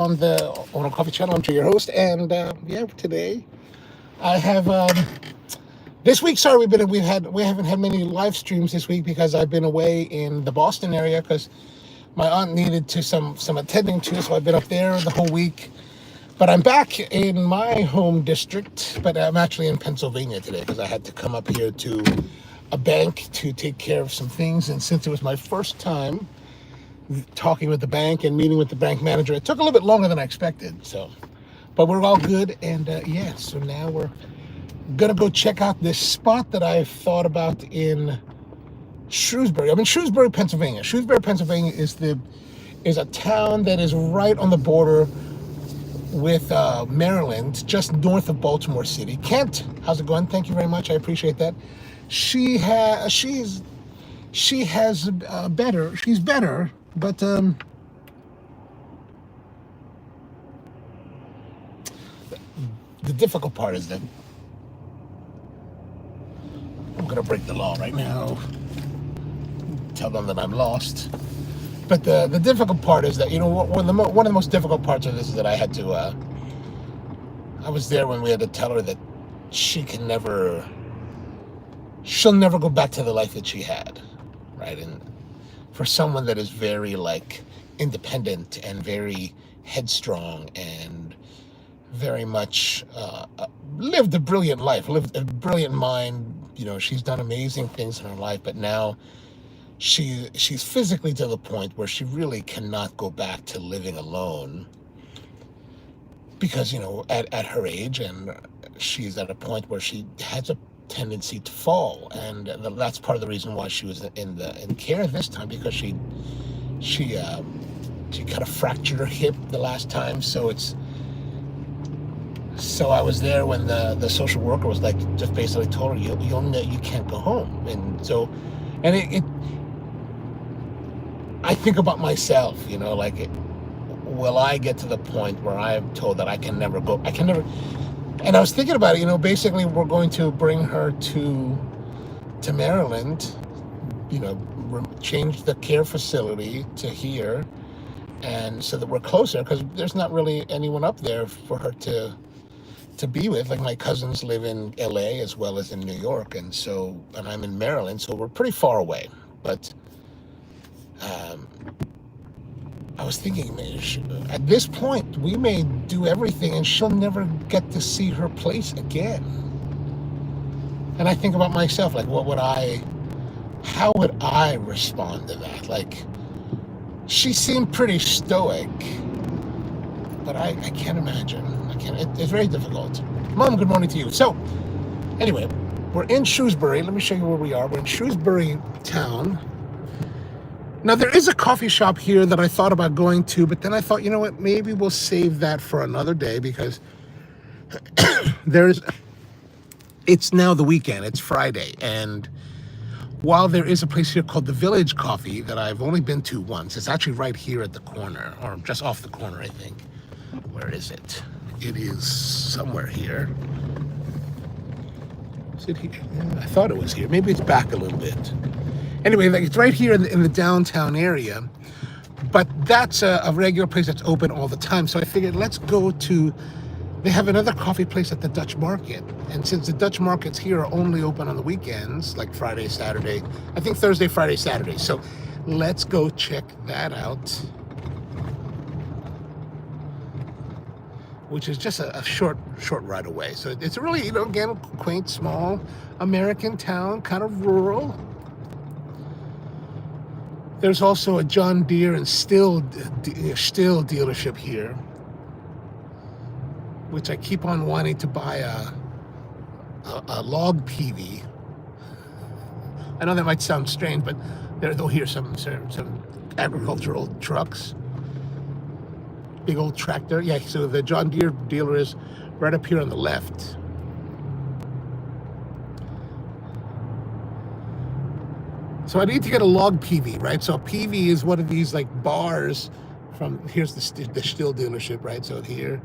on the Onocoffee channel. I'm your host, and yeah, today I have this week. Sorry, we haven't had many live streams this week because I've been away in the Boston area because my aunt needed to some attending to, so I've been up there the whole week. But I'm back in my home district, but I'm actually in Pennsylvania today because I had to come up here to a bank to take care of some things, and since it was my first time talking with the bank and meeting with the bank manager, it took a little bit longer than I expected. So, but we're all good, and yeah. So now we're gonna go check out this spot that I've thought about in Shrewsbury. I'm in Shrewsbury, Pennsylvania. Shrewsbury, Pennsylvania is a town that is right on the border with Maryland, just north of Baltimore City. Kent, how's it going? Thank you very much. I appreciate that. She's better, but the difficult part is that I'm gonna break the law right now, tell them that I'm lost. But the difficult part is that, one of the most difficult parts of this is that I had to I was there when we had to tell her that she'll never go back to the life that she had, right? And for someone that is very independent and very headstrong and very much lived a brilliant life, lived a brilliant mind. She's done amazing things in her life, but now she's physically to the point where she really cannot go back to living alone because, at her age, and she's at a point where she has a tendency to fall, and that's part of the reason why she was in care this time, because she kind of fractured her hip the last time. So I was there when the social worker was just basically told her, you can't go home. And so, and it I think about myself, will I get to the point where I'm told that I can never go? And I was thinking about it, basically we're going to bring her to Maryland, change the care facility to here, and so that we're closer, because there's not really anyone up there for her to be with. Like, my cousins live in LA as well as in New York, and I'm in Maryland, so we're pretty far away. But I was thinking, at this point, we may do everything and she'll never get to see her place again. And I think about myself, how would I respond to that? She seemed pretty stoic, but I can't imagine. It's very difficult. Mom, good morning to you. So, anyway, we're in Shrewsbury. Let me show you where we are. We're in Shrewsbury town. Now, there is a coffee shop here that I thought about going to, but then I thought, what, maybe we'll save that for another day, because it's now the weekend, it's Friday, and while there is a place here called the Village Coffee that I've only been to once, it's actually right here at the corner, or just off the corner, I think. Where is it? It is somewhere here. Is it here? I thought it was here. Maybe it's back a little bit. Anyway, it's right here in the downtown area, but that's a regular place that's open all the time. So I figured, let's go to, they have another coffee place at the Dutch Market. And since the Dutch Markets here are only open on the weekends, like Friday, Saturday, I think Thursday, Friday, Saturday. So let's go check that out, which is just a short ride away. So it's a really, again, quaint, small American town, kind of rural. There's also a John Deere and Stihl dealership here, which I keep on wanting to buy a log PV. I know that might sound strange, but they'll hear some agricultural trucks, big old tractor. Yeah, so the John Deere dealer is right up here on the left. So I need to get a log PV, right? So a PV is one of these bars from, here's the Stihl dealership, right? So here,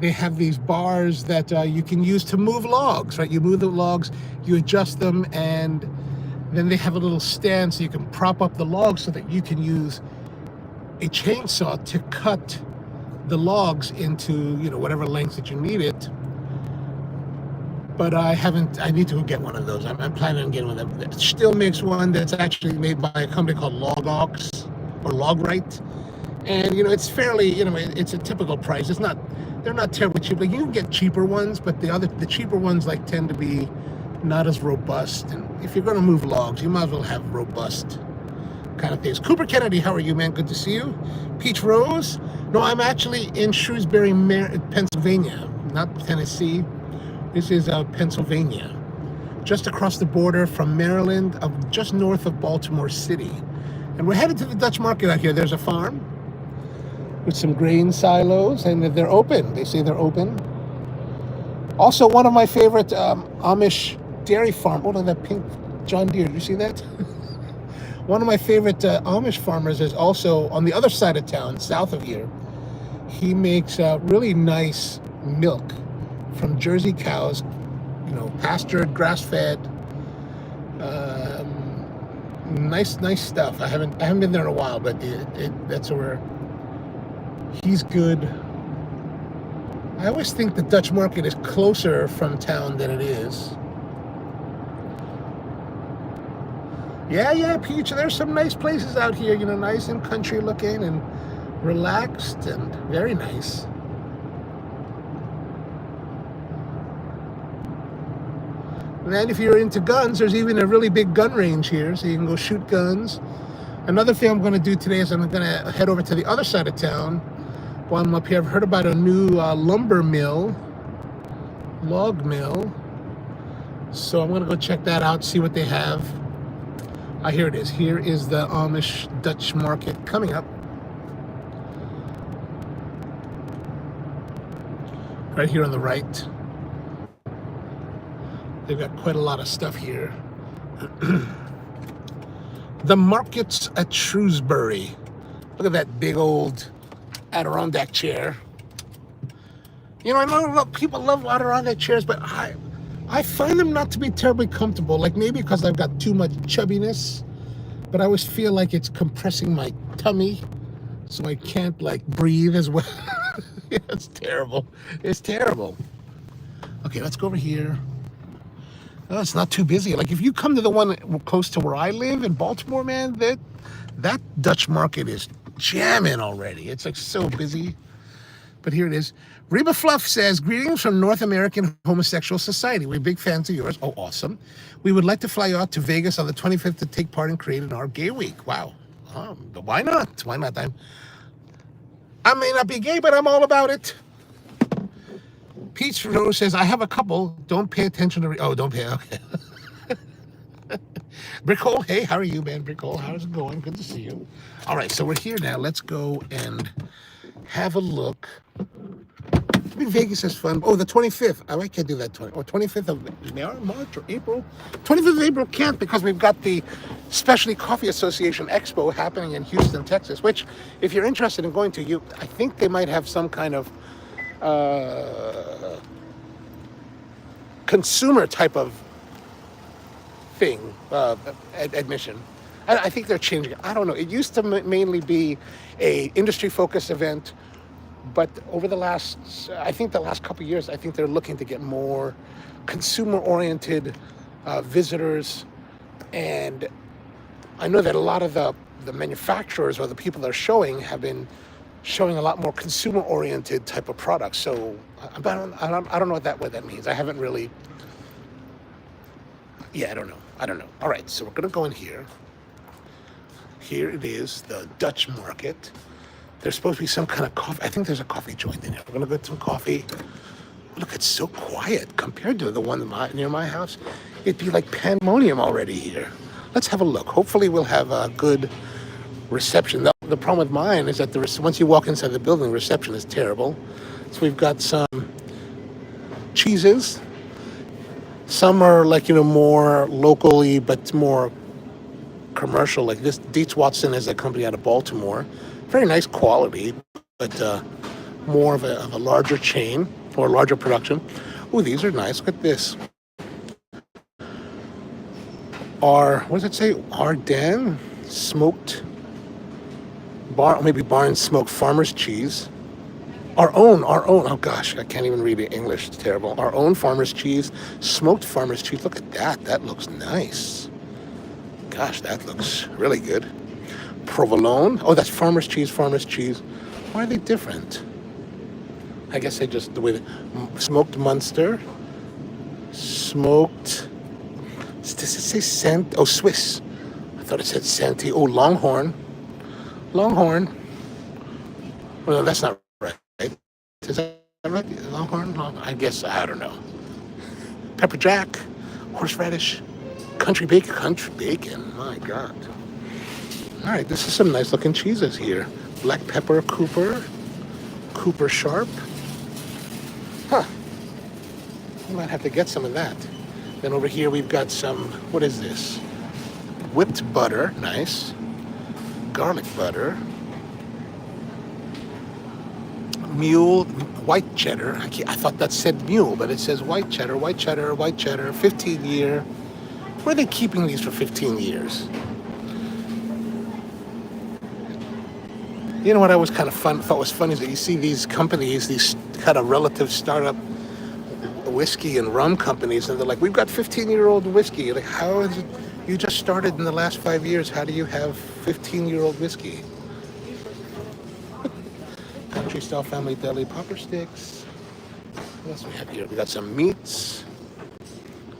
they have these bars that you can use to move logs, right? You move the logs, you adjust them, and then they have a little stand so you can prop up the logs so that you can use a chainsaw to cut the logs into, whatever length that you need it. But I haven't. I need to get one of those. I'm planning on getting one of them. It still makes one that's actually made by a company called Logox or Logrite, and it's fairly. It's a typical price. It's not. They're not terribly cheap. Like you can get cheaper ones, but the cheaper ones tend to be not as robust. And if you're going to move logs, you might as well have robust kind of things. Cooper Kennedy, how are you, man? Good to see you. Peach Rose. No, I'm actually in Shrewsbury, Pennsylvania, not Tennessee. This is Pennsylvania, just across the border from Maryland, just north of Baltimore City. And we're headed to the Dutch market out here. There's a farm with some grain silos, and they're open. They say they're open. Also, one of my favorite Amish dairy farm. Oh, look at that pink John Deere. Did you see that? One of my favorite Amish farmers is also on the other side of town, south of here. He makes really nice milk from Jersey cows, pastured, grass-fed, nice stuff. I haven't been there in a while, but that's where he's good. I always think the Dutch market is closer from town than it is. Yeah, Peach. There's some nice places out here, nice and country looking and relaxed and very nice. And if you're into guns, there's even a really big gun range here, so you can go shoot guns. Another thing I'm going to do today is I'm going to head over to the other side of town while I'm up here. I've heard about a new lumber mill, log mill. So I'm going to go check that out, see what they have. Here it is. Here is the Amish Dutch market coming up. Right here on the right. They've got quite a lot of stuff here. The markets at Shrewsbury. Look at that big old Adirondack chair. I know people love Adirondack chairs, but I find them not to be terribly comfortable. Like maybe because I've got too much chubbiness, but I always feel like it's compressing my tummy, so I can't breathe as well. It's terrible. It's terrible. Okay, let's go over here. Oh, it's not too busy. Like if you come to the one close to where I live in Baltimore, man, that Dutch market is jamming already. It's so busy. But here it is. Reba Fluff says, greetings from North American Homosexual Society. We're big fans of yours. Oh, awesome. We would like to fly out to Vegas on the 25th to take part and create in our gay week. Wow. Why not? Why not? I may not be gay, but I'm all about it. Peach Rose says, I have a couple. Don't pay attention to... don't pay. Okay. Brickhole, hey, how are you, man? Brickhole, how's it going? Good to see you. All right, so we're here now. Let's go and have a look. I mean, Vegas is fun. Oh, the 25th. Oh, I can't do that. 25th of March or April. 25th of April can't because we've got the Specialty Coffee Association Expo happening in Houston, Texas, which, if you're interested in going to, I think they might have some kind of consumer type of thing, admission. I think they're changing it. I don't know. It used to mainly be a industry-focused event, but over the last couple of years, I think they're looking to get more consumer-oriented visitors. And I know that a lot of the manufacturers or the people that are showing have been showing a lot more consumer-oriented type of products. So I don't know what that means. I haven't really. Yeah, I don't know. All right, so we're gonna go in here. Here it is, the Dutch market. There's supposed to be some kind of coffee. I think there's a coffee joint in here. We're gonna get some coffee. Look, it's so quiet compared to the one near my house. It'd be like pandemonium already here. Let's have a look. Hopefully we'll have a good reception. The problem with mine is that once you walk inside the building, the reception is terrible. So we've got some cheeses. Some are more locally, but more commercial. Like this, Dietz Watson is a company out of Baltimore. Very nice quality, but more of a larger chain or larger production. Oh, these are nice. Look at this. What does it say? Ardennes smoked maybe barn smoked farmer's cheese. Oh gosh, I can't even read it English. It's terrible. Our own farmer's cheese, smoked farmer's cheese. Look at that. That looks nice. Gosh, that looks really good. Provolone. Oh, that's farmer's cheese, farmer's cheese. Why are they different? I guess they just, the way smoked Munster, smoked, does it say Cent? Oh, Swiss. I thought it said Senti. Oh, Longhorn. Longhorn. Well, no, that's not right. Is that right? Longhorn? I guess, I don't know. Pepper jack, horseradish, country bacon. Country bacon, my God. All right, this is some nice looking cheeses here. Black pepper Cooper, Cooper Sharp. Huh. You might have to get some of that. Then over here we've got some, what is this? Whipped butter, nice. Garlic butter. Mule, white cheddar. I thought that said mule, but it says white cheddar, white cheddar, white cheddar, 15 year. Where are they keeping these for 15 years? You know what I was kind of thought was funny is that you see these companies, these kind of relative startup whiskey and rum companies, and they're like, we've got 15-year-old whiskey. You're like, how is it? You just started in the last 5 years. How do you have 15-year-old whiskey? Country style family deli popper sticks. What else do we have here? We got some meats,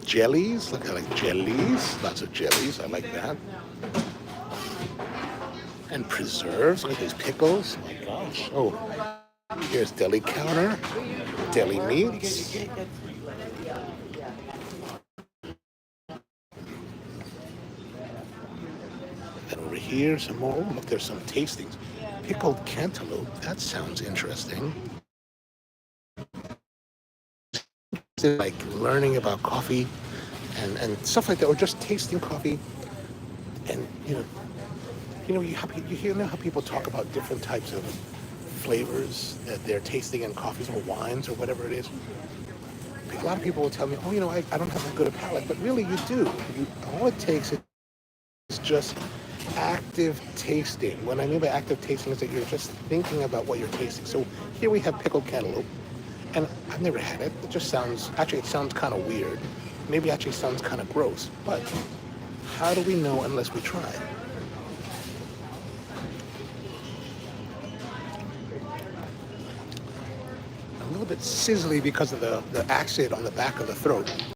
jellies. Look, I like jellies. Lots of jellies. I like that. And preserves. Look at these pickles. Oh my gosh. Oh, here's deli counter. Deli meats. And over here, some more. Oh, look, there's some tastings. Pickled cantaloupe. That sounds interesting. Like learning about coffee and stuff like that, or just tasting coffee. And you know how people talk about different types of flavors that they're tasting in coffees or wines or whatever it is. A lot of people will tell me, oh, I don't have that good a palate, but really you do. All it takes is just active tasting. What I mean by active tasting is that you're just thinking about what you're tasting. So here we have pickled cantaloupe, and I've never had it. It sounds kind of weird. Maybe actually sounds kind of gross, but how do we know unless we try? A little bit sizzly because of the acid on the back of the throat.